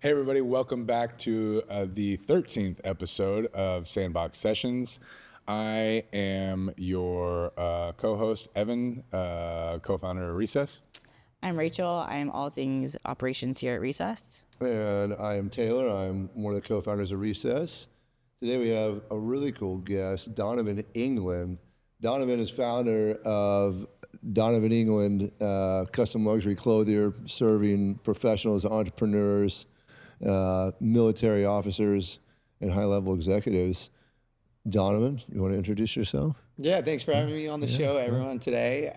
Hey, everybody, welcome back to the 13th episode of Sandbox Sessions. I am your co-host, Evan, co-founder of Recess. I'm Rachel. I'm all things operations here at Recess. And I am Taylor. I'm one of the co-founders of Recess. Today we have a really cool guest, Donovan England. Donovan is founder of Donovan England, custom luxury clothier, serving professionals, entrepreneurs, military officers, and high-level executives. Donovan, you want to introduce yourself? Yeah, thanks for having me on the show, everyone, today.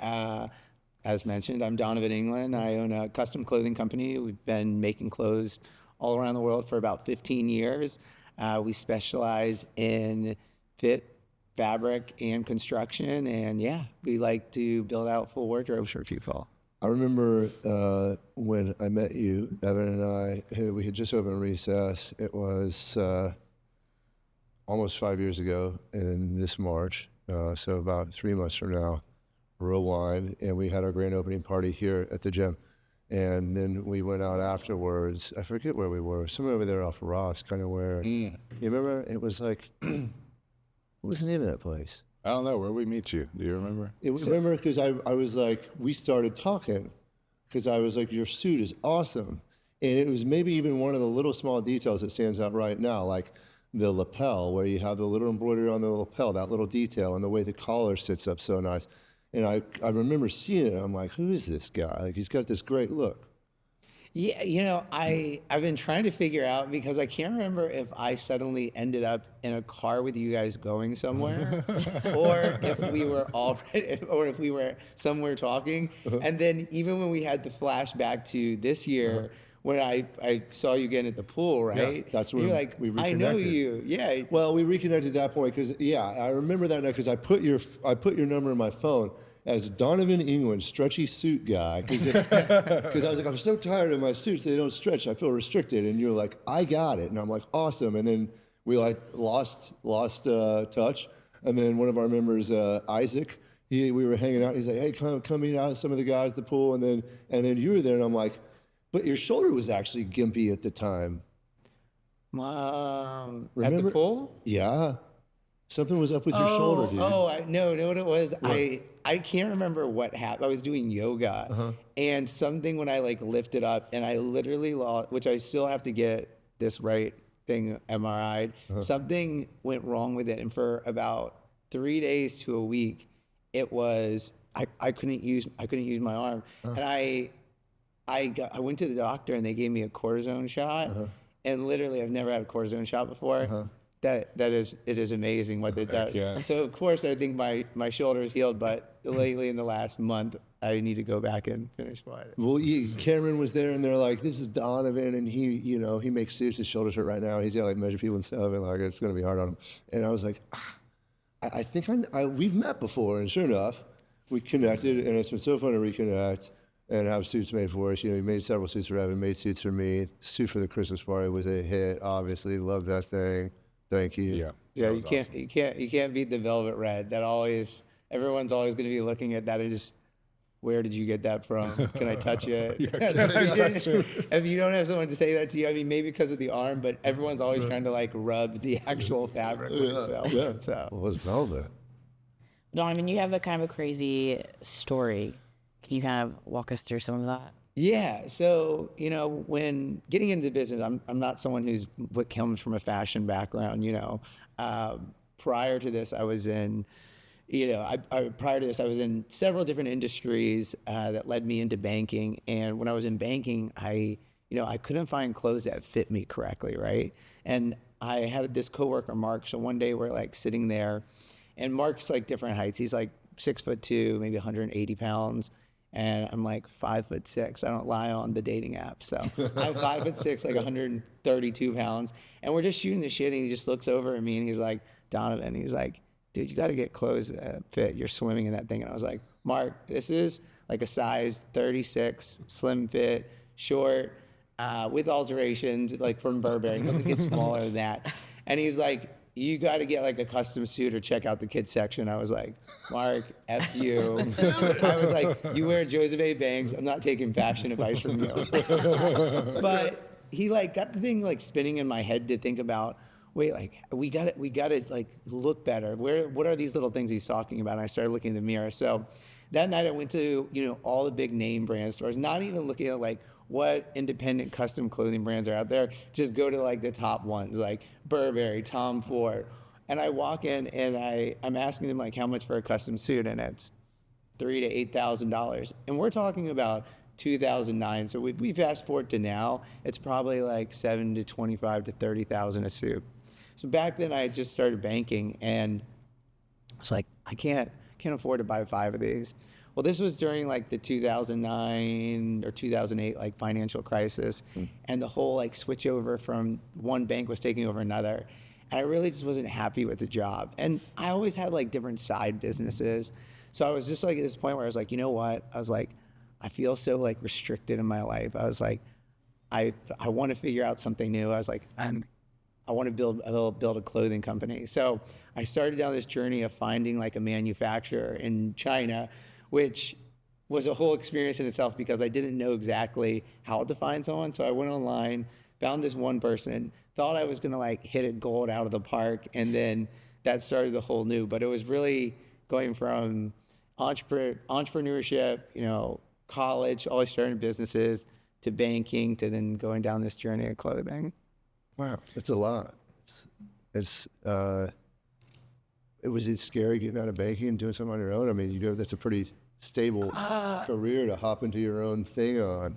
As mentioned, I'm Donovan England. I own a custom clothing company. We've been making clothes all around the world for about 15 years. We specialize in fit, fabric, and construction. And yeah, we like to build out full wardrobes for people. I remember when I met you, Evan and I, we had just opened Recess. It was almost 5 years ago in this March, so about 3 months from now, rewind, and we had our grand opening party here at the gym. And then we went out afterwards. I forget where we were, somewhere over there off Ross, kind of where, you remember? It was like, what was the name of that place? I don't know, where we meet you? Do you remember? Remember, because I was like, we started talking, because I was like, your suit is awesome. And it was maybe even one of the little small details that stands out right now, like the lapel, where you have the little embroidery on the lapel, that little detail, and the way the collar sits up so nice. And I remember seeing it, and I'm like, who is this guy? Like, he's got this great look. Yeah, you know, I've been trying to figure out, because I can't remember if I suddenly ended up in a car with you guys going somewhere, or if we were or if we were somewhere talking. And then even when we had the flashback to this year, when I saw you again at the pool, right? Yeah, that's when you're like, we reconnected. I know you. Yeah. Well, we reconnected at that point because, yeah, I remember that now because I put your number in my phone as Donovan England, stretchy suit guy, because I was like, I'm so tired of my suits, they don't stretch, I feel restricted. And you're like, I got it. And I'm like, awesome. And then we like lost touch. And then one of our members, Isaac, we were hanging out. He's like, hey, come meet out some of the guys at the pool. And then you were there, and I'm like, but your shoulder was actually gimpy at the time. At the pool? Yeah. Something was up with your shoulder, dude. I know what it was. What? I can't remember what happened. I was doing yoga, and something when I like lifted up, and I literally lost, which I still have to get this right thing MRI'd. Something went wrong with it, and for about 3 days to a week, it was I couldn't use my arm, and I went to the doctor, and they gave me a cortisone shot, and literally I've never had a cortisone shot before. It is amazing what it does. Yeah. So of course I think my shoulder is healed, but lately in the last month I need to go back and finish what. Well, Cameron was there, and they're like, "This is Donovan, and he makes suits. His shoulders hurt right now. He's got to like measure people and stuff, and like it's going to be hard on him." And I was like, I think we've met before, and sure enough, we connected, and it's been so fun to reconnect and have suits made for us. You know, he made several suits for Evan, made suits for me. Suit for the Christmas party was a hit. Obviously, loved that thing. Thank you. Yeah, you can't beat the velvet red. That always, everyone's always going to be looking at that and just, where did you get that from? Can I touch it? If you don't have someone to say that to you, I mean, maybe because of the arm, but everyone's always trying to like rub the actual fabric with velvet. Yeah. So. Well, it was velvet. Donovan, you have a kind of a crazy story. Can you kind of walk us through some of that? Yeah, so when getting into the business, I'm not someone what comes from a fashion background. Prior to this, I was in, I was in several different industries that led me into banking. And when I was in banking, I couldn't find clothes that fit me correctly, right? And I had this coworker, Mark. So one day we're like sitting there, and Mark's like different heights. He's like 6'2", maybe 180 pounds. And I'm like 5'6". I don't lie on the dating app. So I'm 5'6", like 132 pounds. And we're just shooting the shit, and he just looks over at me, and he's like, Donovan, he's like, dude, you got to get clothes that fit. You're swimming in that thing. And I was like, Mark, this is like a size 36, slim fit, short, with alterations, like from Burberry. It doesn't get smaller than that. And he's like, you got to get like a custom suit or check out the kids section. I was like, Mark, F you. I was like, you wear Joseph A. Banks. I'm not taking fashion advice from you. But he like got the thing like spinning in my head to think about, wait, like we got to like look better. What are these little things he's talking about? And I started looking in the mirror. So that night I went to, all the big name brand stores, not even looking at like what independent custom clothing brands are out there. Just go to like the top ones like Burberry, Tom Ford. And I walk in and I'm asking them like how much for a custom suit, and it's $3,000 to $8,000. And we're talking about 2009. So we fast forward to now, it's probably like $7,000 to $25,000 to $30,000 a suit. So back then I had just started banking, and I was like, I can't afford to buy 5 of these. Well, this was during like the 2009 or 2008 like financial crisis, and the whole like switch over from one bank was taking over another. And I really just wasn't happy with the job. And I always had like different side businesses. So I was just like at this point where I was like, you know what? I was like, I feel so like restricted in my life. I was like, I want to figure out something new. I was like, I want to build a clothing company. So I started down this journey of finding like a manufacturer in China, which was a whole experience in itself because I didn't know exactly how to find someone. So I went online, found this one person, thought I was going to like hit it gold out of the park. And then that started the whole new, but it was really going from entrepreneurship, college, always starting businesses, to banking, to then going down this journey of clothing. Wow, that's a lot. Was it scary getting out of banking and doing something on your own? I mean, that's a pretty stable career to hop into your own thing on.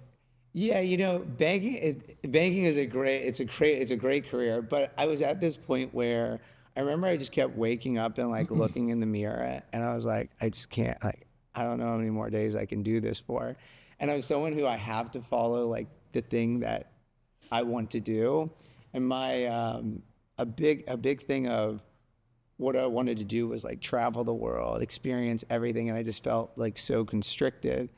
Yeah, banking is a great career. But I was at this point where I remember I just kept waking up and like looking in the mirror, and I was like, I just can't, like, I don't know how many more days I can do this for. And I'm someone who I have to follow like the thing that I want to do. And my a big thing of what I wanted to do was like travel the world, experience everything, and I just felt like so constricted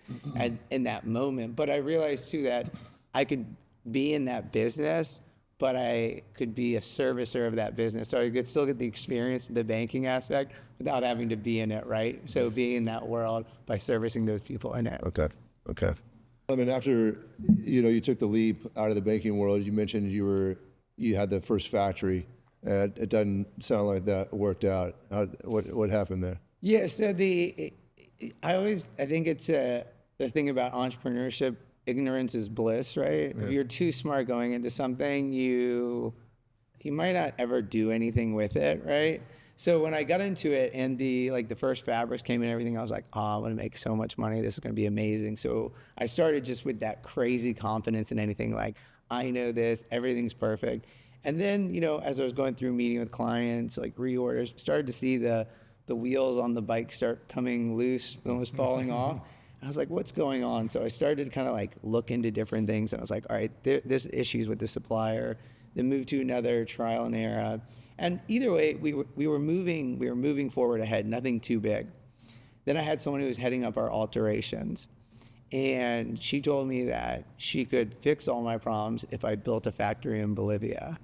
in that moment. But I realized too that I could be in that business, but I could be a servicer of that business. So I could still get the experience of the banking aspect without having to be in it, right? So being in that world by servicing those people in it. Okay. I mean, after you took the leap out of the banking world, you mentioned you had the first factory. It doesn't sound like that worked out. What happened there? Yeah, so I think it's the thing about entrepreneurship, ignorance is bliss, right? Yeah. If you're too smart going into something, you might not ever do anything with it, right? So when I got into it and the first fabrics came and everything, I was like, I'm gonna make so much money. This is gonna be amazing. So I started just with that crazy confidence in anything, like, I know this, everything's perfect. And then, as I was going through meeting with clients, like reorders, started to see the wheels on the bike start coming loose and was falling off. And I was like, what's going on? So I started to kind of like look into different things, and I was like, all right, there's issues with the supplier. Then moved to another, trial and error. And either way, we were moving forward ahead, nothing too big. Then I had someone who was heading up our alterations, and she told me that she could fix all my problems if I built a factory in Bolivia.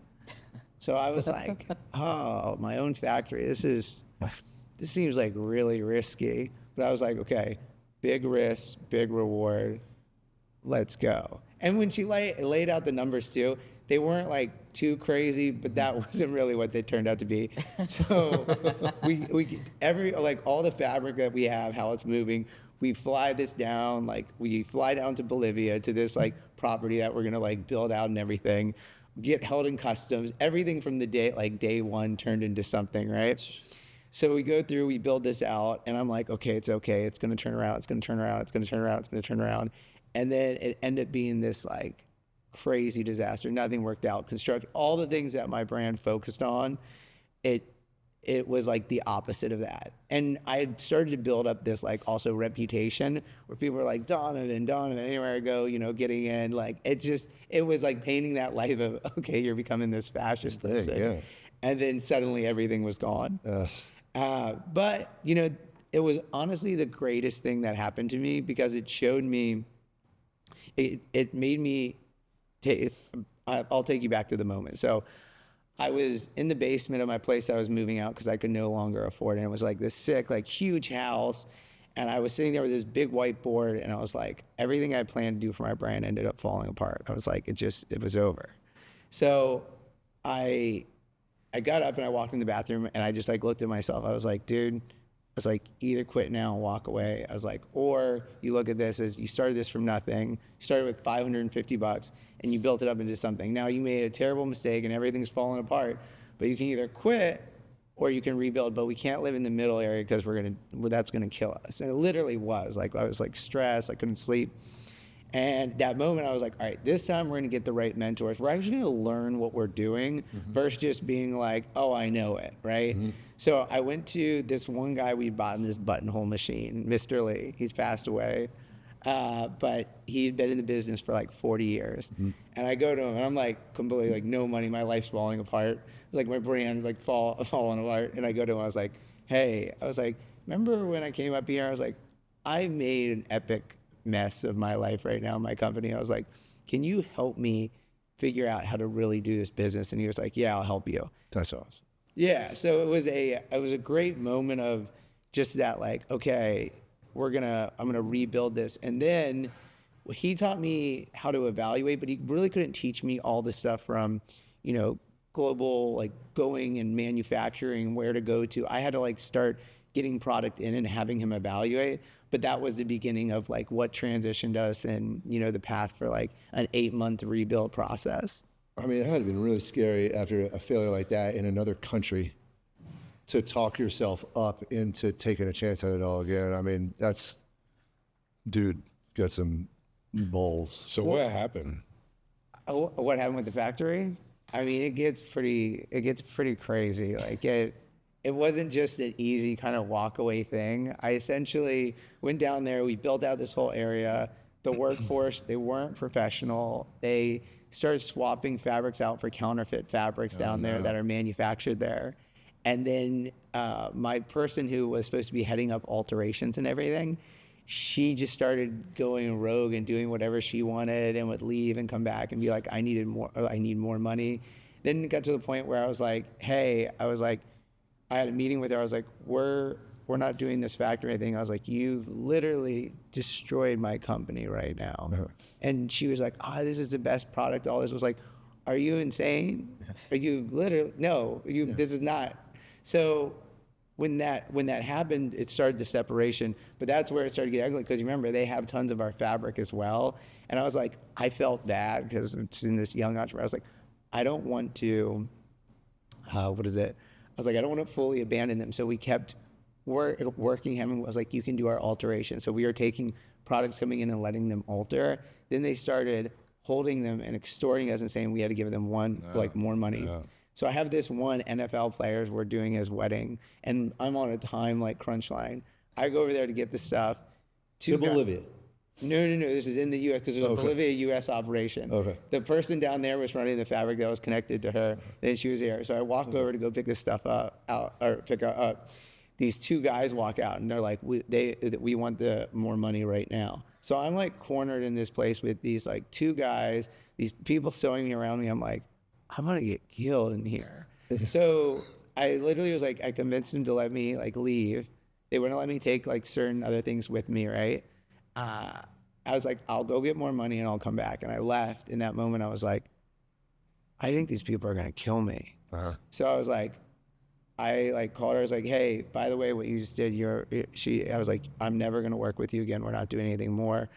So I was like, oh, my own factory. This seems like really risky. But I was like, okay, big risk, big reward. Let's go. And when she laid out the numbers too, they weren't like too crazy, but that wasn't really what they turned out to be. So all the fabric that we have, how it's moving, we fly down to Bolivia to this like property that we're gonna like build out and everything, get held in customs, everything from the day one turned into something, right? So we go through, we build this out, and I'm like, okay, it's gonna turn around. And then it ended up being this like crazy disaster. Nothing worked out. Construct all the things that my brand focused on, it was like the opposite of that. And I had started to build up this like also reputation where people were like, Donovan, anywhere I go, getting in, like it was like painting that life of, okay, you're becoming this fascist thing. Yeah. And then suddenly everything was gone. But it was honestly the greatest thing that happened to me, because it showed me, it made me, I'll take you back to the moment. So I was in the basement of my place I was moving out because I could no longer afford it. And it was like this sick, like huge house. And I was sitting there with this big whiteboard, and I was like, everything I planned to do for my brand ended up falling apart. I was like, it was over. So I got up and I walked in the bathroom, and I just like looked at myself. I was like, dude, I was like, either quit now and walk away. I was like, or you look at this as you started this from nothing. You started with $550 and you built it up into something. Now you made a terrible mistake and everything's falling apart, but you can either quit or you can rebuild, but we can't live in the middle area because that's gonna kill us. And it literally was. Like, I was like stressed, I couldn't sleep. And that moment I was like, all right, this time we're gonna get the right mentors. We're actually gonna learn what we're doing versus just being like, oh, I know it, right? So I went to this one guy we bought in this buttonhole machine, Mr. Lee. He's passed away. But he'd been in the business for like 40 years. And I go to him and I'm like completely like no money, my life's falling apart. Like my brand's like falling apart. And I go to him, I was like, hey, I was like, remember when I came up here? I was like, I made an epic mess of my life right now in my company. I was like, can you help me figure out how to really do this business? And he was like, yeah, I'll help you. That's awesome. Yeah. So it was a great moment of just that, like, okay, I'm gonna rebuild this. And then he taught me how to evaluate, but he really couldn't teach me all the stuff from, global, like going and manufacturing, where to go to. I had to like start getting product in and having him evaluate. But that was the beginning of like what transitioned us and, the path for like an 8-month rebuild process. I mean, it had been really scary after a failure like that in another country to talk yourself up into taking a chance at it all again. I mean, dude, got some balls. So what happened? What happened with the factory? I mean, it gets pretty crazy. Like it wasn't just an easy kind of walk away thing. I essentially went down there. We built out this whole area. The workforce, they weren't professional. They started swapping fabrics out for counterfeit fabrics down there that are manufactured there. And then my person who was supposed to be heading up alterations and everything, she just started going rogue and doing whatever she wanted and would leave and come back and be like, I need more money. Then it got to the point where I was like, hey, I had a meeting with her. I was like, we're not doing this factory thing. I was like, you've literally destroyed my company right now. And she was like, this is the best product. All this was like, are you insane? Are you literally, no, this is not. So when that happened, it started the separation, but that's where it started getting ugly because remember, they have tons of our fabric as well. And I was like, I felt bad because it's in this young entrepreneur. I was like, I don't want to, I was like, I don't want to fully abandon them. So we kept working him and was like, you can do our alteration. So we were taking products coming in and letting them alter. Then they started holding them and extorting us and saying we had to give them more money. So I have this one NFL player we're doing his wedding, and I'm on a time like crunch line. I go over there to get the stuff. To Bolivia. No. This is in the U.S. because there's a Bolivia-U.S. operation. Okay. The person down there was running the fabric that was connected to her. Then she was here. So I walk over to go pick this stuff pick her up. These two guys walk out, and they're like, we want the more money right now. So I'm like cornered in this place with these like two guys, these people sewing me around me. I'm like, I'm gonna get killed in here. So I literally was like, I convinced them to let me like leave. They wouldn't let me take like certain other things with me, right? I was like, I'll go get more money and I'll come back. And I left. In that moment, I was like, I think these people are gonna kill me. So I was like, I like called her. I was like, hey, by the way, what you just did, I was like, I'm never gonna work with you again. We're not doing anything more.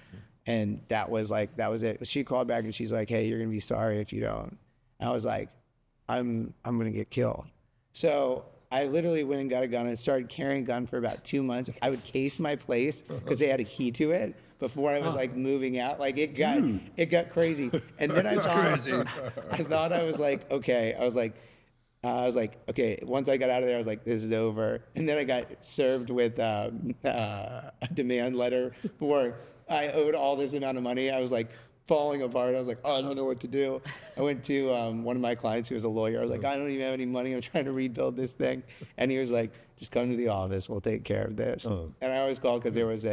And that was it. She called back and she's like, hey, you're gonna be sorry if you don't. And I was like, I'm gonna get killed. So I literally went and got a gun and started carrying a gun for about 2 months. I would case my place because they had a key to it before I was like moving out. Like it got crazy. And then I thought I was like, okay. I was like, okay, once I got out of there, I was like, this is over. And then I got served with a demand letter for I owed all this amount of money. I was like falling apart. I was like, I don't know what to do. I went to one of my clients who was a lawyer. I was like, I don't even have any money. I'm trying to rebuild this thing. And he was like, just come to the office. We'll take care of this. And I always called because there was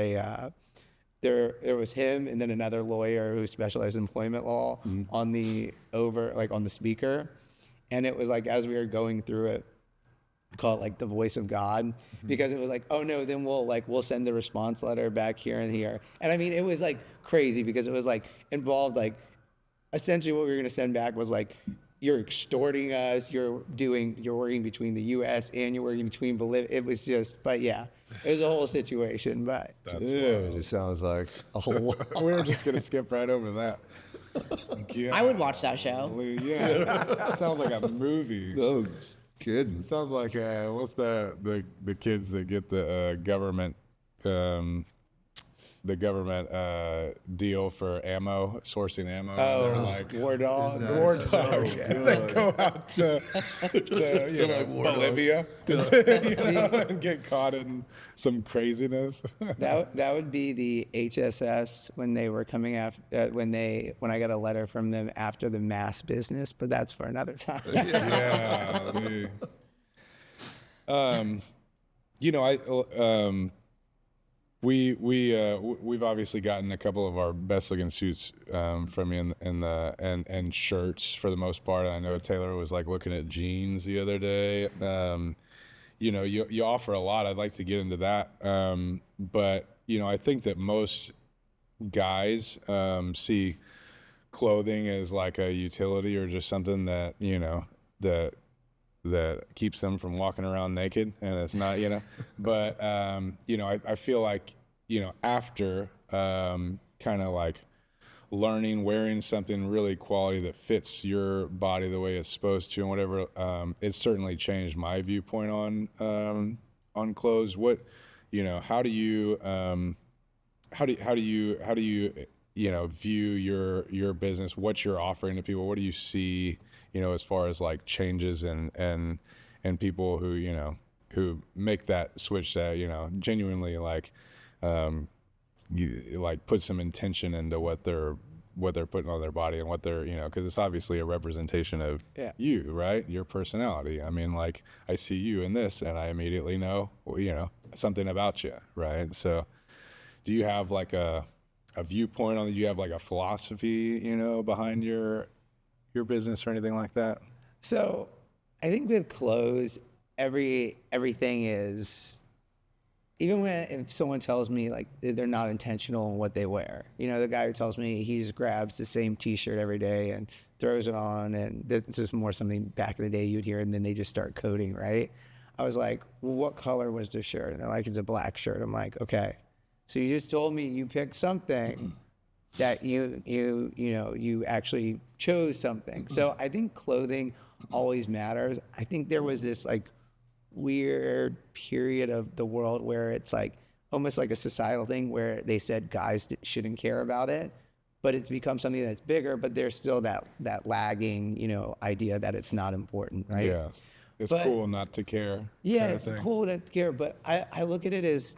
there was him and then another lawyer who specialized in employment law on the speaker. And it was like, as we were going through it, call it like the voice of God, because it was like, oh no, then we'll send the response letter back here and here. And I mean, it was like crazy because it was like involved, like essentially what we were going to send back was like, you're extorting us, you're working between the US and you're working between Bolivia. It was just, but yeah, it was a whole situation, but. Dude, it sounds like a whole lot. We were just gonna skip right over that. I would watch that show. Yeah, sounds like a movie. No kidding. Sounds like what's the kids that get the government deal for ammo, sourcing ammo. They're like War Dog. war dogs. They go out to Bolivia and get caught in some craziness. That would be the HSS when they were coming after when I got a letter from them after the mass business, but that's for another time. We've obviously gotten a couple of our best looking suits from you and shirts for the most part. I know Taylor was like looking at jeans the other day. You offer a lot. I'd like to get into that, but I think that most guys see clothing as like a utility or just something that that keeps them from walking around naked, and it's not, but I feel like after kind of like learning wearing something really quality that fits your body the way it's supposed to and whatever, it's certainly changed my viewpoint on clothes. What how do you view your business, what you're offering to people? What do you see as far as like changes and people who make that switch, that genuinely like you like put some intention into what they're putting on their body and what they're because it's obviously a representation of you, right? Your personality. I mean, like I see you in this and I immediately know something about you, right? So do you have like a viewpoint on it? Do you have like a philosophy behind your business or anything like that? So I think with clothes, everything is, even if someone tells me like they're not intentional in what they wear, the guy who tells me he just grabs the same t-shirt every day and throws it on, and this is more something back in the day you'd hear, and then they just start coding, right? I was like, well, what color was the shirt? And they're like, it's a black shirt. I'm like, okay, so you just told me you picked something that you actually chose something. So I think clothing always matters. I think there was this like weird period of the world where it's like almost like a societal thing where they said guys shouldn't care about it, but it's become something that's bigger, but there's still that lagging, idea that it's not important, right? Yeah. But cool not to care. Yeah, it's cool not to care, but I look at it as,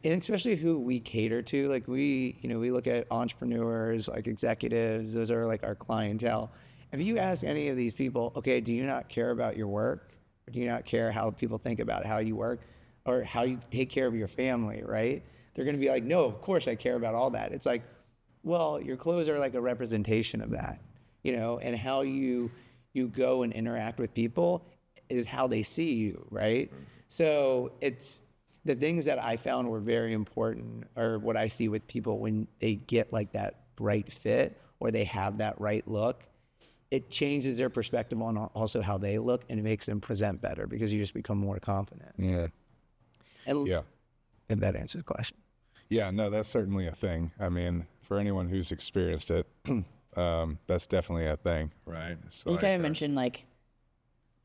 and especially who we cater to, like we look at entrepreneurs, like executives, those are like our clientele. If you ask any of these people, okay, do you not care about your work? Or do you not care how people think about how you work or how you take care of your family, right? They're going to be like, no, of course I care about all that. It's like, well, your clothes are like a representation of that, and how you go and interact with people is how they see you, right? So it's the things that I found were very important, or what I see with people when they get like that right fit or they have that right look, it changes their perspective on also how they look, and it makes them present better because you just become more confident. Yeah. And yeah. If that answers the question. Yeah, no, that's certainly a thing. I mean, for anyone who's experienced it, that's definitely a thing, right? It's you kind of mentioned like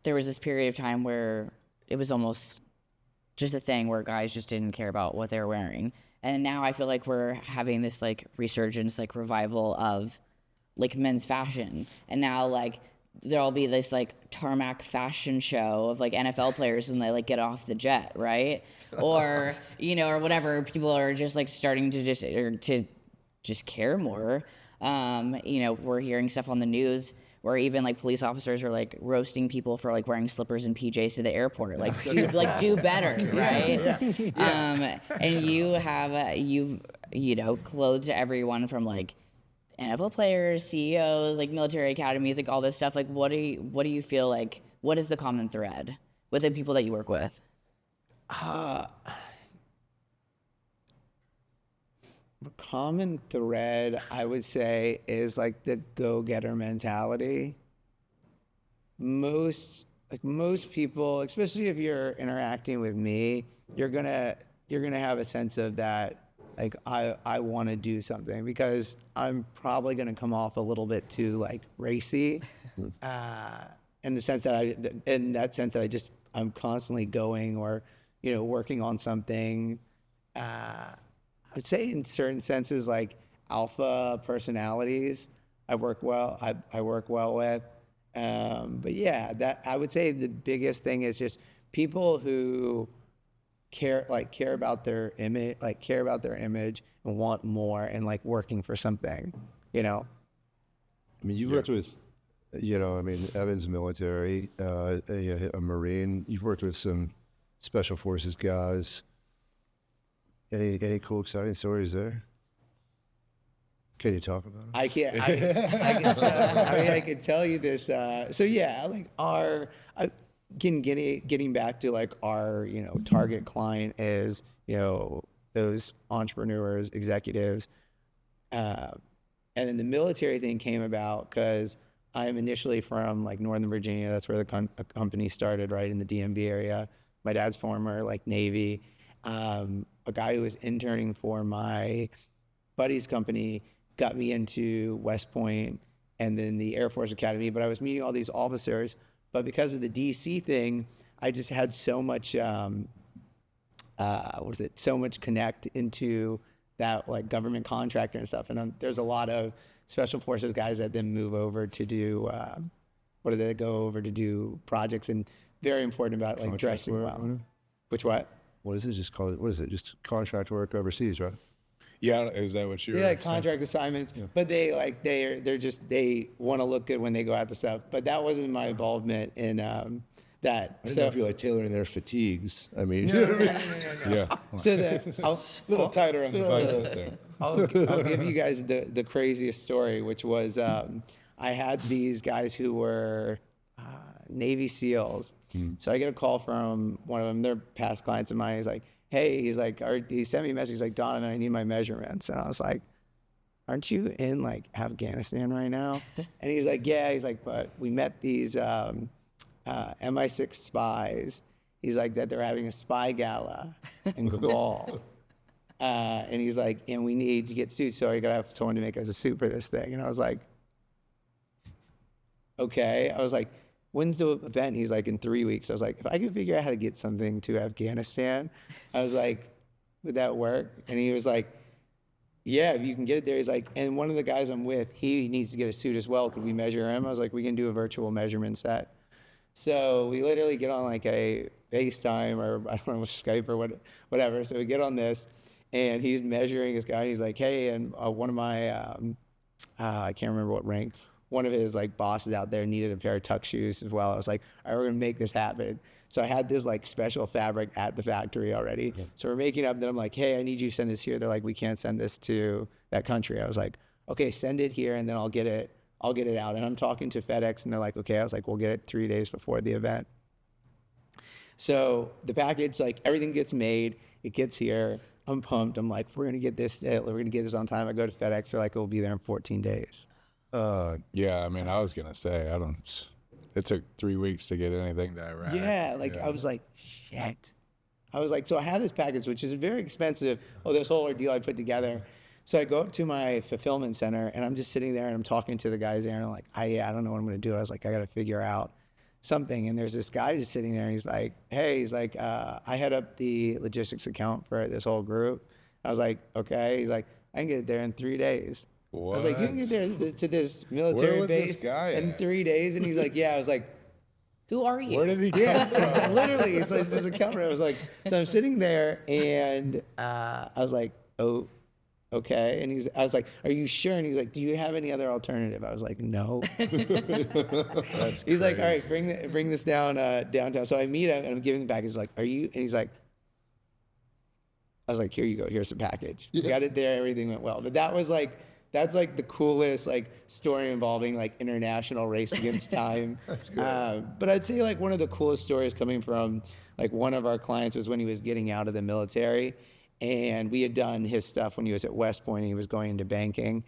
there was this period of time where it was almost just a thing where guys just didn't care about what they were wearing. And now I feel like we're having this like resurgence, like revival of like men's fashion. And now like there'll be this like tarmac fashion show of like NFL players when they like get off the jet, right? Or, or whatever. People are just like starting to just care more. We're hearing stuff on the news where even like police officers are like roasting people for like wearing slippers and PJs to the airport. Like do better, right? Yeah. And you have you've clothed everyone from like NFL players, CEOs, like military academies, like all this stuff. Like what do you feel like? What is the common thread with the people that you work with? A common thread, I would say, is like the go-getter mentality. Most people, especially if you're interacting with me, you're gonna have a sense of that. Like I want to do something, because I'm probably gonna come off a little bit too like racy, in that sense that I'm constantly going, or working on something. I would say in certain senses, like alpha personalities, I work well with. But yeah, that I would say the biggest thing is just people who care about their image, and want more, and like working for something, I mean, you've worked with, Evan's military, a Marine. You've worked with some Special Forces guys. Any cool, exciting stories there? Can you talk about them? I can't. I could tell you this. So yeah, like getting back to like our target client is those entrepreneurs, executives, and then the military thing came about because I'm initially from like Northern Virginia. That's where the company started, right in the DMV area. My dad's former like Navy. A guy who was interning for my buddy's company got me into West Point and then the Air Force Academy, but I was meeting all these officers. But because of the DC thing, I just had so much, so much connect into that like government contractor and stuff. And there's a lot of Special Forces guys that then move over to do, go over to do projects, and very important about like dressing well. Which what? What is it? Just call it. What is it? Just contract work overseas, right? Yeah, is that what you're Yeah, like saying? contract assignments, but they want to look good when they go out to stuff. But that wasn't my involvement in that. I don't know if you're like tailoring their fatigues. I mean, Yeah, So a little tighter on the bicep there. I'll give you guys the craziest story, which was I had these guys who were Navy SEALs. So I get a call from one of them. They're past clients of mine. He's like, hey, he sent me a message. He's like, Donovan, I need my measurements. And I was like, aren't you in like Afghanistan right now? And he's like, yeah. He's like, but we met these MI6 spies. He's like, that they're having a spy gala in Gaul. And he's like, and we need to get suits, so I gotta have someone to make us a suit for this thing. And I was like, okay. I was like, when's the event? He's like, in 3 weeks. I was like, if I could figure out how to get something to Afghanistan, I was like, would that work? And he was like, yeah, if you can get it there. He's like, and one of the guys I'm with, he needs to get a suit as well. Could we measure him? I was like, we can do a virtual measurement set. So we literally get on like a FaceTime, or I don't know, Skype or whatever. So we get on this, and he's measuring this guy. And he's like, hey, and one of my, I can't remember what rank, one of his like bosses out there needed a pair of tuck shoes as well. I was like, all right, we're gonna make this happen. So I had this like special fabric at the factory already. Yeah. So we're making up. Then I'm like, hey, I need you to send this here. They're like, we can't send this to that country. I was like, okay, send it here, and then I'll get it out. And I'm talking to FedEx, and they're like, okay. I was like, we'll get it 3 days before the event. So the package, like everything gets made, it gets here. I'm pumped. I'm like, we're gonna get this on time. I go to FedEx. They're like, it'll be there in 14 days. Yeah, I mean, I was gonna say, it took 3 weeks to get anything to Iraq. Yeah, I was like, shit. I was like, so I have this package, which is very expensive. This whole ordeal I put together. So I go up to my fulfillment center, and I'm just sitting there, and I'm talking to the guys there, and I'm like, I don't know what I'm gonna do. I was like, I gotta figure out something. And there's this guy just sitting there, and he's like, hey, I head up the logistics account for this whole group. I was like, okay. He's like, I can get it there in 3 days. What? I was like, you can get there to this military base in 3 days? And he's like, yeah. I was like, who are you? Where did he come from? Literally, it's like this account. I was like, so I'm sitting there, and I was like, oh, okay. And I was like, are you sure? And he's like, do you have any other alternative? I was like, no. That's He's like, crazy. all right, bring this down downtown. So I meet him, and I'm giving the package. Like, are you? And he's like, I was like, here you go. Here's the package. Got it there. Everything went well. But that that's like the coolest like story involving like international race against time. That's good. But I'd say like one of the coolest stories coming from like one of our clients was when he was getting out of the military, and we had done his stuff when he was at West Point and he was going into banking.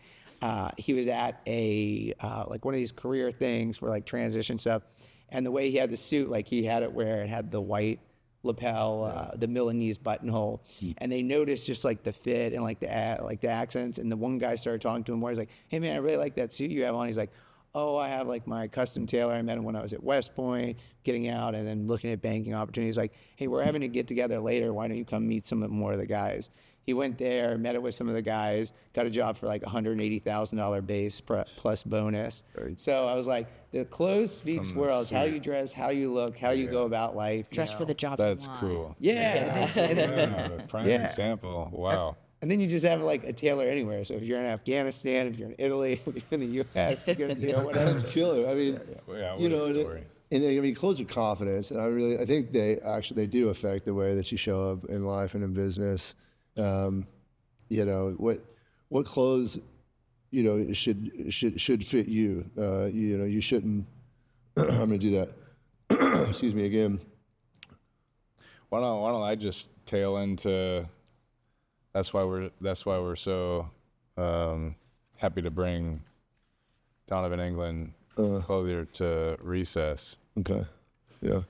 He was at a like one of these career things for like transition stuff, and the way he had the suit, like he had it where it had the white lapel, the Milanese buttonhole, and they noticed just like the fit and like the accents. And the one guy started talking to him more. He's like, "Hey man, I really like that suit you have on." He's like, "Oh, I have like my custom tailor. I met him when I was at West Point, getting out and then looking at banking opportunities." Like, "Hey, we're having to get together later. Why don't you come meet some more of the guys?" He went there, met it with some of the guys, got a job for like $180,000 base plus bonus. So I was like, the clothes speaks worlds. How you dress, how you look, how you go about life. Dress for the job. That's you want. cool. Yeah. And then, Prime example. Wow. and then you just have like a tailor anywhere. So if you're in Afghanistan, if you're in Italy, if you're in the U.S., you're going to whatever. That's killer. I mean, Yeah, what you a know, story. and I mean, clothes are confidence, and I think they do affect the way that you show up in life and in business. You know what clothes, you know, should fit you. You know, you shouldn't. I'm gonna do that. Excuse me again. Why don't I just tail into? That's why we're so happy to bring Donovan England, clothier, to Recess. Okay. Yeah.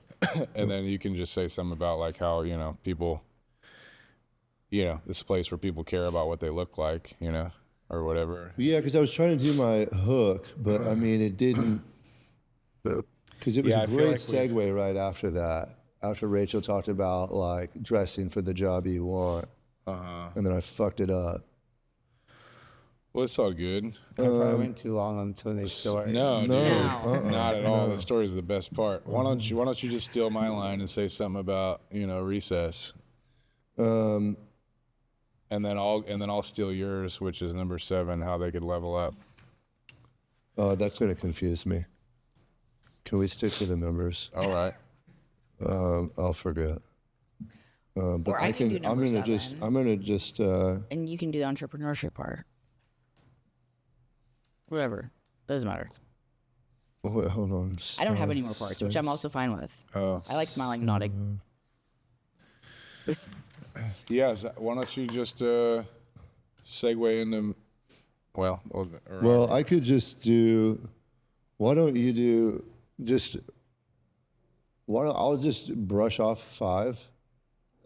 And then you can just say something about like how, you know, people, you know, this place where people care about what they look like, you know, or whatever. Yeah, because I was trying to do my hook, but I mean, it didn't. Because it was Yeah, I a feel great like segue right after that. After Rachel talked about like dressing for the job you want, and then I fucked it up. Well, it's all good. I probably went too long on some of these stories. No, dude, No. not at all. The story is the best part. Why don't you just steal my line and say something about, you know, Recess, and then I'll steal yours, which is number 7, how they could level up. That's going to confuse me. Can we stick to the numbers? All right. I'll forget. But Or I can do number 7. I'm gonna just. And you can do the entrepreneurship part. Whatever. Doesn't matter. Wait, hold on. I don't have any more parts, which I'm also fine with. Oh. I like smiling and nodding. Yeah. Why don't you just segue into? Well, Well, I could just do. Why don't you do just? I'll just brush off 5,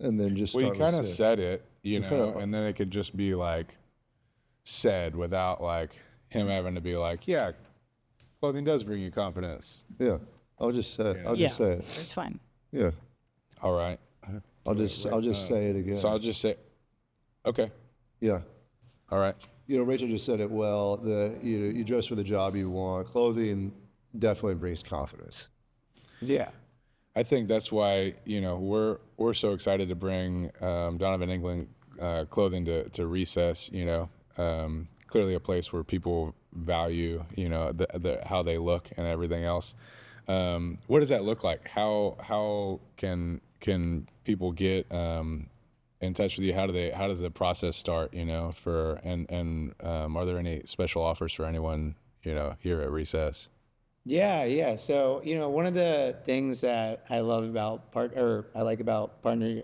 and then just. Well, you start kind of with 6. said it, you know, kinda- and then it could just be like said without like him having to be like, yeah, clothing does bring you confidence. Yeah, I'll just say. I'll Yeah, just say it. it's fine. Yeah, All right. I'll just say it again. So I'll just say, okay. Yeah. All right. You know, Rachel just said it well. You dress for the job you want. Clothing definitely brings confidence. Yeah. I think that's why, you know, we're so excited to bring Donovan England clothing to Recess, you know, clearly a place where people value, you know, how they look and everything else. What does that look like? How can people get in touch with you? How does the process start, you know, and are there any special offers for anyone, you know, here at Recess? Yeah. So, you know, one of the things that I love about partnering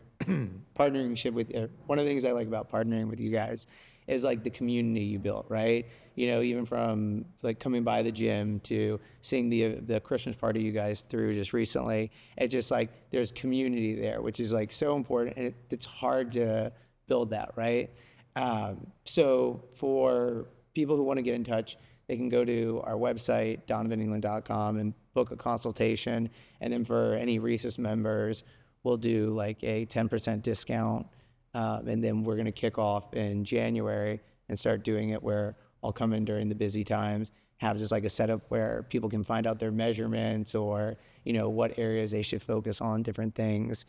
one of the things I like about partnering with you guys is like the community you built, right? You know, even from like coming by the gym to seeing the Christmas party you guys threw just recently, it's just like there's community there, which is like so important, and it's hard to build that, right? So for people who want to get in touch, they can go to our website, donovanengland.com, and book a consultation. And then for any Recess members, we'll do like a 10% discount. And then we're going to kick off in January and start doing it where I'll come in during the busy times, have just like a setup where people can find out their measurements or, you know, what areas they should focus on, different things.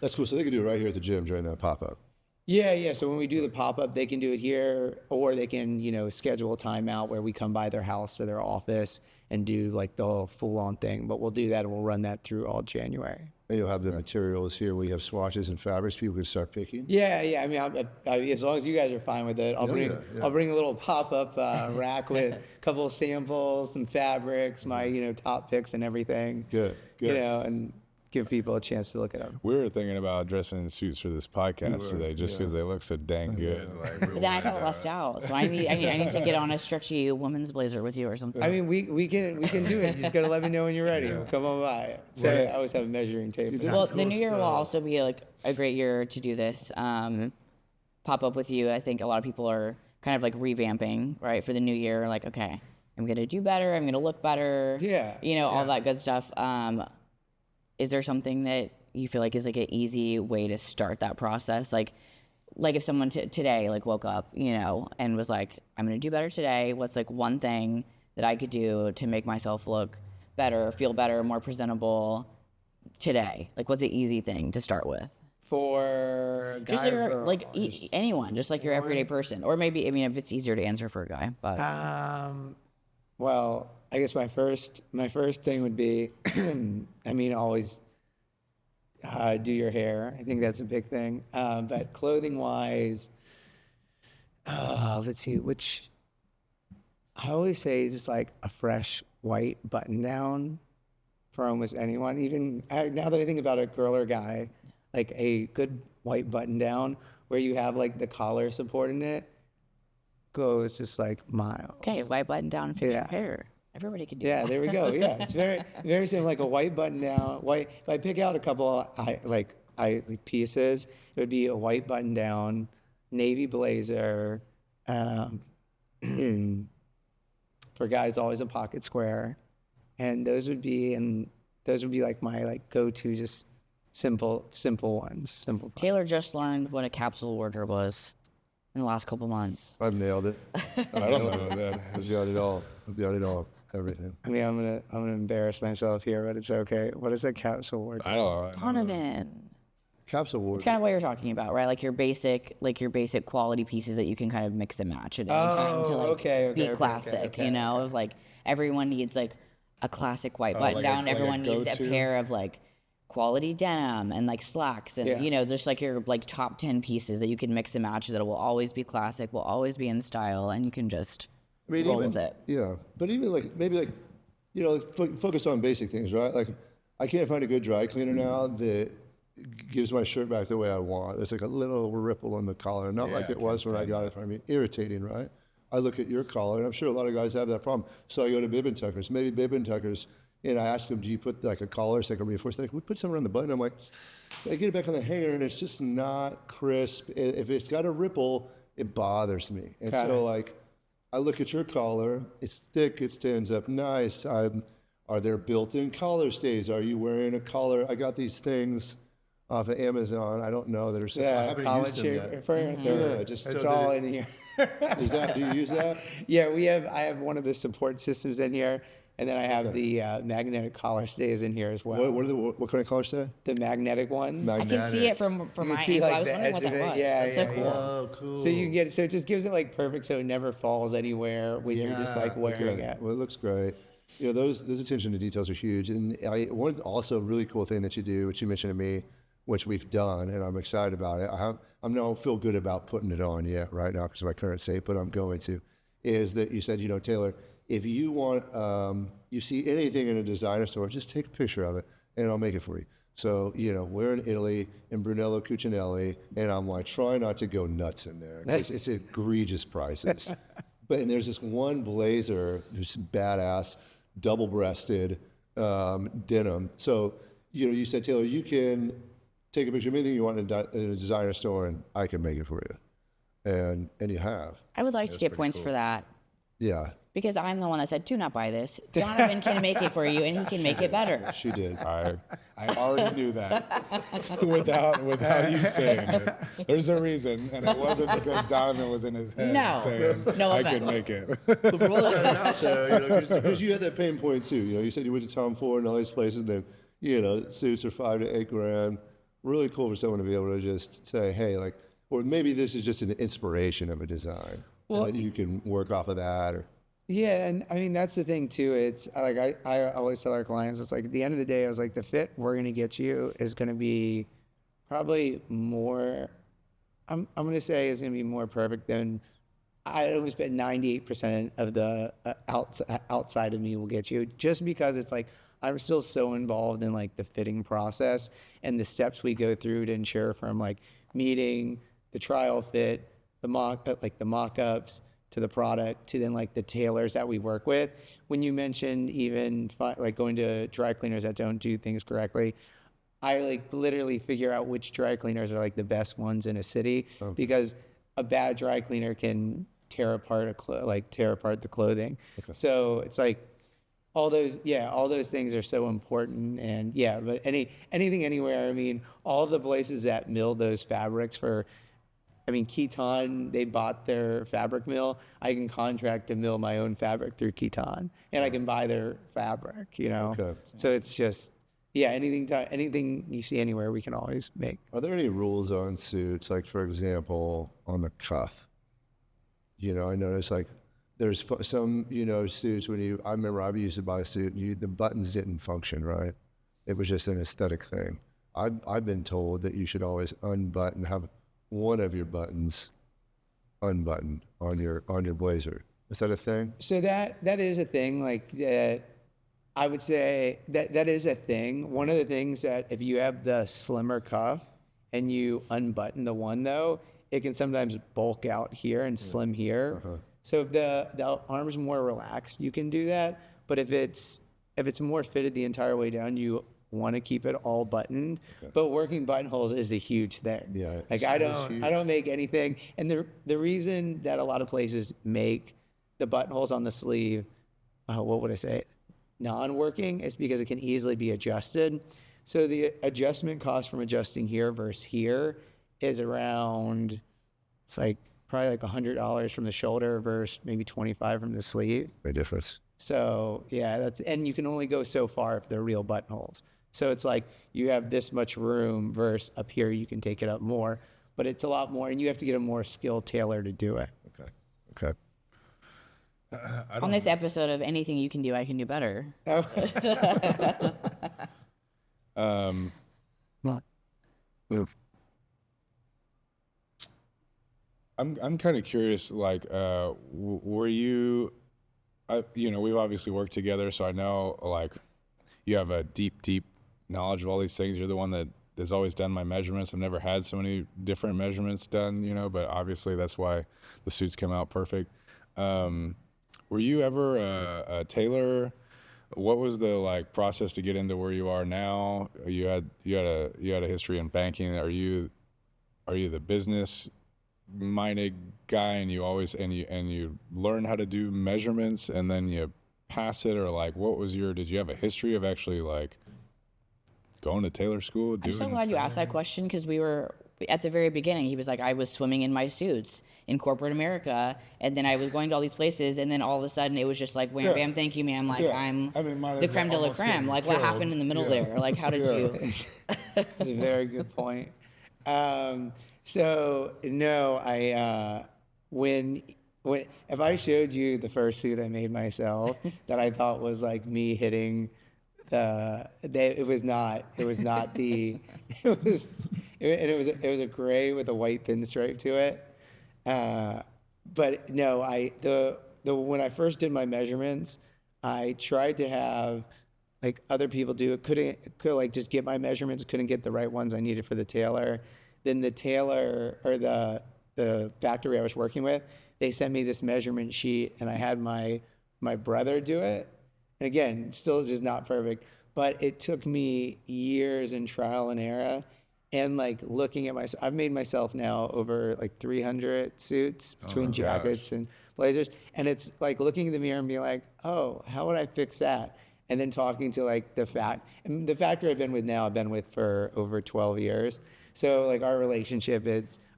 That's cool. So they can do it right here at the gym during that pop-up. Yeah. So when we do the pop-up, they can do it here, or they can, you know, schedule a timeout where we come by their house or their office and do like the full-on thing. But we'll do that, and we'll run that through all January. And you'll have the materials here. We have swatches and fabrics. People can start picking. Yeah. I mean, as long as you guys are fine with it, I'll bring a little pop-up rack with a couple of samples and fabrics, my top picks and everything. Good. And give people a chance to look at them. We were thinking about dressing in suits for this podcast today, just because they look so dang good. Like, But then I felt left out, so I need to get on a stretchy women's blazer with you or something. I mean, we can do it. You just gotta let me know when you're ready. We'll come on by. So I always have a measuring tape. Well, the new year will also be like a great year to do this. Pop up with you. I think a lot of people are kind of like revamping, right, for the new year. Like, okay, I'm gonna do better. I'm gonna look better. Yeah. All that good stuff. Is there something that you feel like is like an easy way to start that process? Like if someone today like woke up, and was like, I'm gonna do better today. What's like one thing that I could do to make myself look better, feel better, more presentable today? Like, what's an easy thing to start with? For Just guy like, or girl? like anyone, just like your everyday person, or maybe if it's easier to answer for a guy. But Well, I guess my first thing would be, always do your hair. I think that's a big thing. But clothing wise, let's see, which I always say is just like a fresh white button down for almost anyone. Even now that I think about a girl or guy, like a good white button down where you have like the collar supporting it goes just like miles. okay, white button down and fix your hair. Everybody can do Yeah, that. there we go. Yeah, it's very, very simple. Like a white button down. White. If I pick out a couple pieces, it would be a white button down, navy blazer. For guys, always a pocket square, and those would be like my like go-to, just simple ones. Simple. Taylor just learned what a capsule wardrobe was in the last couple months. I've nailed it. I don't know what that I've is. got it all. I've got it all. Everything. I mean, I'm gonna embarrass myself here, but it's okay. What is a capsule wardrobe? I don't know. Donovan. Capsule wardrobe. It's kind of what you're talking about, right? Like your basic quality pieces that you can kind of mix and match at any time to like be classic. Of like everyone needs like a classic white button like down. a Everyone needs a go-to? pair of like quality denim and like slacks and just like your like top 10 pieces that you can mix and match that will always be classic, will always be in style, and you can just roll with it. Yeah, but even like maybe like, focus on basic things, right? Like, I can't find a good dry cleaner now that gives my shirt back the way I want. There's like a little ripple in the collar, not like it was when I got it from you. Irritating, right? I look at your collar, and I'm sure a lot of guys have that problem. So I go to Bib & Tuckers. Maybe Bib & Tuckers, and I ask them, do you put like a collar second reinforced? They're like, we put something on the button. I'm like, I get it back on the hanger, and it's just not crisp. If it's got a ripple, it bothers me. And so like, I look at your collar, it's thick, it stands up nice. Are there built-in collar stays? Are you wearing a collar? I got these things off of Amazon. I don't know that are. I haven't college used them here. yet. Yeah, just It's so all that in here. do you use that? Yeah, I have one of the support systems in here, and then I have the magnetic collar stays in here as well. What kind of collar stay? The magnetic ones. I can see it from You my can see, angle. like, I was the wondering what edge that of it. was. Yeah, That's so yeah, cool. yeah. Oh, cool. So it just gives it like perfect, so it never falls anywhere when you're just like wearing it. Well, it looks great. Those attention to details are huge. And one also really cool thing that you do, which you mentioned to me, which we've done, and I'm excited about it. I don't feel good about putting it on yet right now because of my current state, but I'm going to. Is that you said, Taylor, if you want, you see anything in a designer store, just take a picture of it, and I'll make it for you. So, we're in Italy, in Brunello Cucinelli, and I'm like, try not to go nuts in there, because it's egregious prices. And there's this one blazer, who's badass, double-breasted denim. So, you said, Taylor, you can take a picture of anything you want in a designer store, and I can make it for you. And you have. I would like to get points for that Yeah, because I'm the one that said, do not buy this. Donovan can make it for you, and he can make it better. she did. I already knew that without you saying it. There's a reason, and it wasn't because Donovan was in his head No. saying No I offense. could make it. But for all the guys out there, because you had that pain point too. You said you went to Tom Ford and all these places, and then, suits are $5,000 to $8,000. Really cool for someone to be able to just say, hey, like, or maybe this is just an inspiration of a design, and that you can work off of that, or. Yeah, and I mean that's the thing too. It's like I always tell our clients, it's like at the end of the day, I was like the fit we're gonna get you is gonna be probably more. I'm gonna say is gonna be more perfect than I always bet 98% of the outside of me will get you, just because it's like I'm still so involved in like the fitting process and the steps we go through to ensure from like meeting the trial fit, the mock-ups to the product to then like the tailors that we work with. When you mentioned even like going to dry cleaners that don't do things correctly, I like literally figure out which dry cleaners are like the best ones in a city because a bad dry cleaner can tear apart tear apart the clothing. So it's like all those things are so important. And yeah, but anything anywhere, I mean, all the places that mill those fabrics for, I mean, Keton, they bought their fabric mill. I can contract to mill my own fabric through Keton, and I can buy their fabric, you know? Okay. So it's just, yeah, anything you see anywhere, we can always make. Are there any rules on suits? Like, for example, on the cuff? You know, I noticed like there's some, you know, suits I remember I used to buy a suit and the buttons didn't function right. It was just an aesthetic thing. I've been told that you should always have one of your buttons unbuttoned on your blazer. Is that a thing? So that is a thing, like that. I would say that is a thing. One of the things that if you have the slimmer cuff and you unbutton the one though, it can sometimes bulk out here and slim here. So if the arm's more relaxed, you can do that. But if it's more fitted the entire way down, you want to keep it all buttoned. But working buttonholes is a huge thing. Yeah, like I don't make anything. And the reason that a lot of places make the buttonholes on the sleeve, what would I say, non-working, is because it can easily be adjusted. So the adjustment cost from adjusting here versus here is around, it's like probably like $100 from the shoulder versus maybe 25 from the sleeve. Big difference. So yeah, and you can only go so far if they're real buttonholes. So it's like you have this much room versus up here you can take it up more, but it's a lot more, and you have to get a more skilled tailor to do it. Okay. On this episode of Anything You Can Do, I Can Do Better. I'm kind of curious, like, were you, you know, we've obviously worked together, so I know, like, you have a deep knowledge of all these things. You're the one that has always done my measurements. I've never had so many different measurements done, you know, but obviously that's why the suits come out perfect. Were you ever a tailor? What was the like process to get into where you are now? You had a history in banking. Are you the business minded guy and you learn how to do measurements and then you pass it, or like did you have a history of actually like going to tailor school? I'm so glad you asked that question, because we were at the very beginning. He was like, I was swimming in my suits in corporate America, and then I was going to all these places, and then all of a sudden it was just like, wham, bam, thank you, ma'am. Like, I'm the creme de la creme. Like, what happened in the middle there? Like, how did you? That's a very good point. So no, when if I showed you the first suit I made myself that I thought was like me hitting it was not the it was a gray with a white pinstripe to it. But no, when I first did my measurements, I tried to have like other people do it. Could like just get my measurements, couldn't get the right ones I needed for the tailor. Then the tailor or the factory I was working with, they sent me this measurement sheet, and I had my brother do it. And again, still just not perfect, but it took me years in trial and error, and like looking at myself. I've made myself now over like 300 suits between jackets and blazers, and it's like looking in the mirror and being like, oh, how would I fix that? And then talking to like the factory I've been with for over 12 years. So like our relationship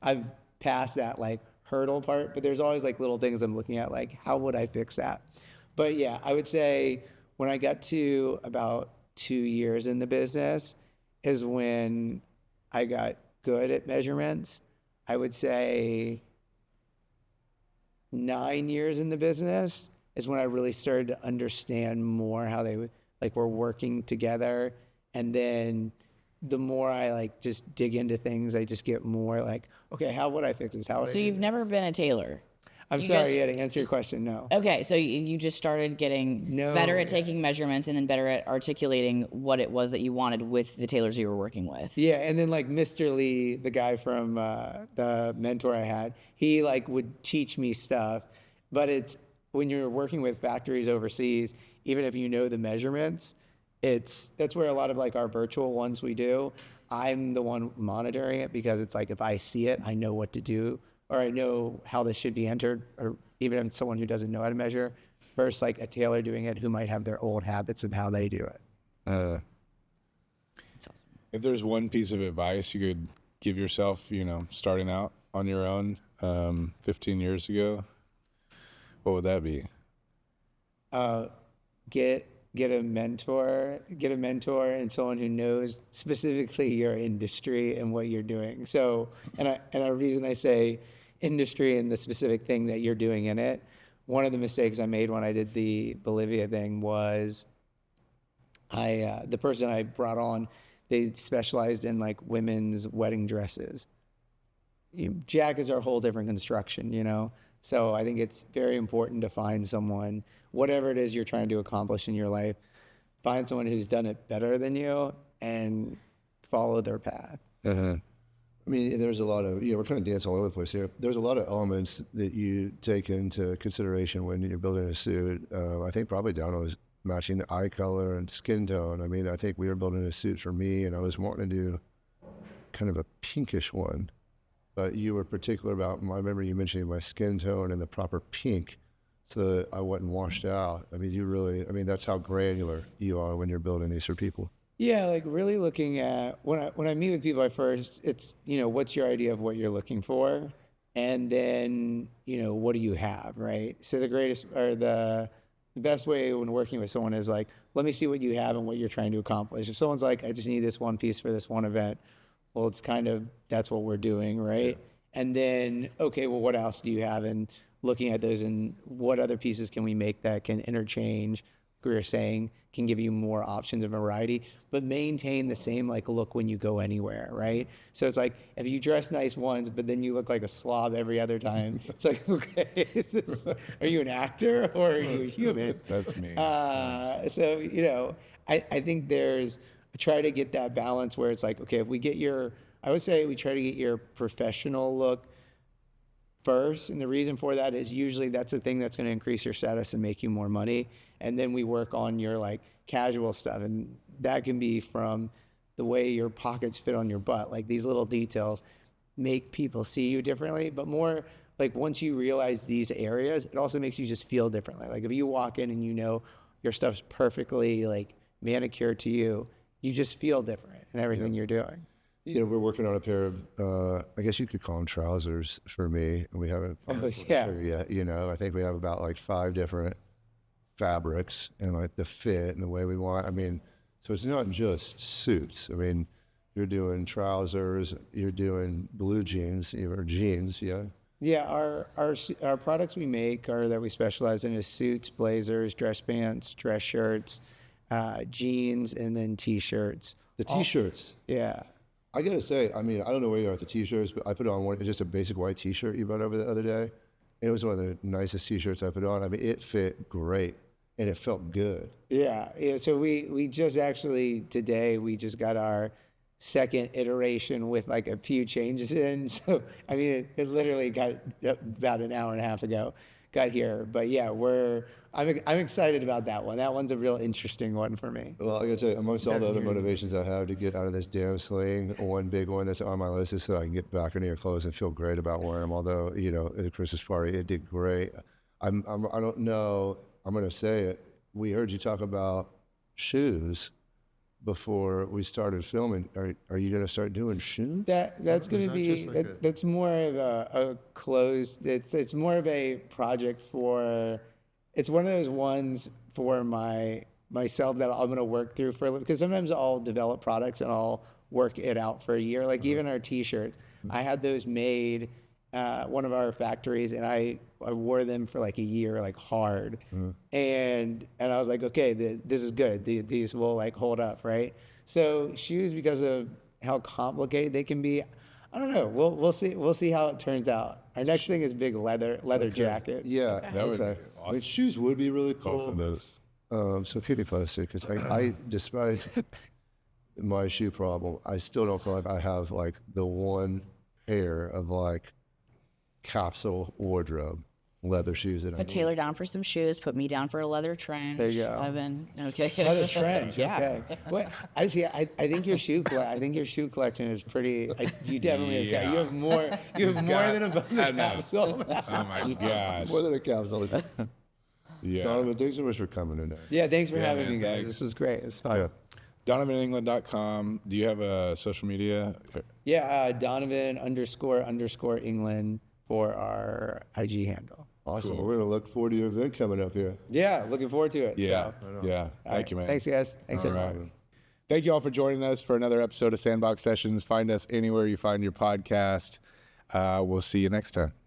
I've passed that like hurdle part, but there's always like little things I'm looking at, like how would I fix that? But yeah, I would say when I got to about 2 years in the business is when I got good at measurements. I would say 9 years in the business is when I really started to understand more how they like were working together. And then the more I like just dig into things, I just get more like, okay, how would I fix this? How would I So do you've this? never been a tailor? I'm you sorry, just- yeah, to answer your question, no. Okay, so you just started getting No, better at yeah. taking measurements and then better at articulating what it was that you wanted with the tailors you were working with. Yeah, and then like Mr. Lee, the guy from the mentor I had, he like would teach me stuff. But it's when you're working with factories overseas, even if you know the measurements, that's where a lot of like our virtual ones we do. I'm the one monitoring it because it's like if I see it, I know what to do, or I know how this should be entered, or even if it's someone who doesn't know how to measure, versus like a tailor doing it who might have their old habits of how they do it. That's awesome. If there's one piece of advice you could give yourself, starting out on your own 15 years ago, what would that be? Get a mentor and someone who knows specifically your industry and what you're doing. So, and a reason I say industry and the specific thing that you're doing in it, one of the mistakes I made when I did the Bolivia thing was the person I brought on, they specialized in like women's wedding dresses. Jackets are a whole different construction. So I think it's very important to find someone, whatever it is you're trying to accomplish in your life, find someone who's done it better than you and follow their path. Uh-huh. I mean, there's a lot of, we're kind of dancing all over the place here. There's a lot of elements that you take into consideration when you're building a suit. I think probably down to matching the eye color and skin tone. I mean, I think we were building a suit for me, and I was wanting to do kind of a pinkish one. But you were particular about, I remember you mentioning my skin tone and the proper pink so that I wasn't washed out. I mean, that's how granular you are when you're building these for people. Yeah, like really looking at when I meet with people at first, it's what's your idea of what you're looking for, and then what do you have, right? So the greatest or the best way when working with someone is like, let me see what you have and what you're trying to accomplish. If someone's like, I just need this one piece for this one event, well, it's kind of that's what we're doing, right? Yeah. And then okay, well, what else do you have? And looking at those and what other pieces can we make that can interchange? We were saying can give you more options and variety, but maintain the same like look when you go anywhere, right? So it's like if you dress nice once, but then you look like a slob every other time. It's like, okay, are you an actor or are you a human? That's me. So I think try to get that balance where it's like, okay, if we get I would say we try to get your professional look first, and the reason for that is usually that's the thing that's going to increase your status and make you more money, and then we work on your like casual stuff, and that can be from the way your pockets fit on your butt, like these little details make people see you differently, but more like once you realize these areas, it also makes you just feel differently. Like if you walk in and your stuff's perfectly like manicured to you, you just feel different in everything you're doing. We're working on a pair of, I guess you could call them trousers for me. And we haven't Yeah. yet. I think we have about like 5 different fabrics and like the fit and the way we want. I mean, so it's not just suits. I mean, you're doing trousers, you're doing blue jeans, or jeans, yeah. Yeah, our products we make that we specialize in is suits, blazers, dress pants, dress shirts, jeans, and then t-shirts. The t-shirts. Yeah. I gotta say, I mean, I don't know where you are with the t-shirts, but I put on one, just a basic white t-shirt you brought over the other day. And it was one of the nicest t-shirts I put on. I mean, it fit great and it felt good. Yeah. So we just actually today we just got our second iteration with like a few changes in. So I mean, it literally got about an hour and a half ago, got here. But yeah, I'm excited about that one. That one's a real interesting one for me. Well, I gotta tell you, amongst all the other motivations I have to get out of this damn sling, one big one that's on my list is so I can get back into your clothes and feel great about wearing them. Although, at the Christmas party, it did great. I don't know, I'm gonna say it. We heard you talk about shoes before we started filming. Are you gonna start doing shoes? That's going to be that's more of a closed. It's more of a project for. It's one of those ones for myself that I'm going to work through for a little, because sometimes I'll develop products and I'll work it out for a year. Like even our t-shirts, I had those made one of our factories, and I wore them for like a year, like hard, and I was like, okay, this is good. These will like hold up, right? So shoes, because of how complicated they can be, I don't know. We'll see how it turns out. Our next thing is big leather jackets. Yeah, That would be I mean, awesome. shoes would be really Both cool. of those. So keep me posted, because I, despite my shoe problem, I still don't feel like I have like the one pair of like capsule wardrobe leather shoes that I Put need. Taylor down for some shoes. Put me down for a leather trench. There you go. Evan. Okay. Leather trench. Yeah. Okay. What I see. I think your shoe collection is pretty. You definitely Yeah. You have more. You have more got- than a I know. capsule. Oh my gosh. More than a capsule. Yeah. Donovan, thanks so much for coming today. Yeah. Thanks for Yeah, having man, me, guys. thanks. This was great. It was fun. Yeah. DonovanEngland.com. Do you have a social media? Yeah. Donovan__England for our IG handle. Awesome. Cool. We're going to look forward to your event coming up here. Yeah. Looking forward to it. Yeah. So, Yeah. all Thank right. you, man. Thanks, guys. Thanks. All everyone. right. Thank you all for joining us for another episode of Sandbox Sessions. Find us anywhere you find your podcast. We'll see you next time.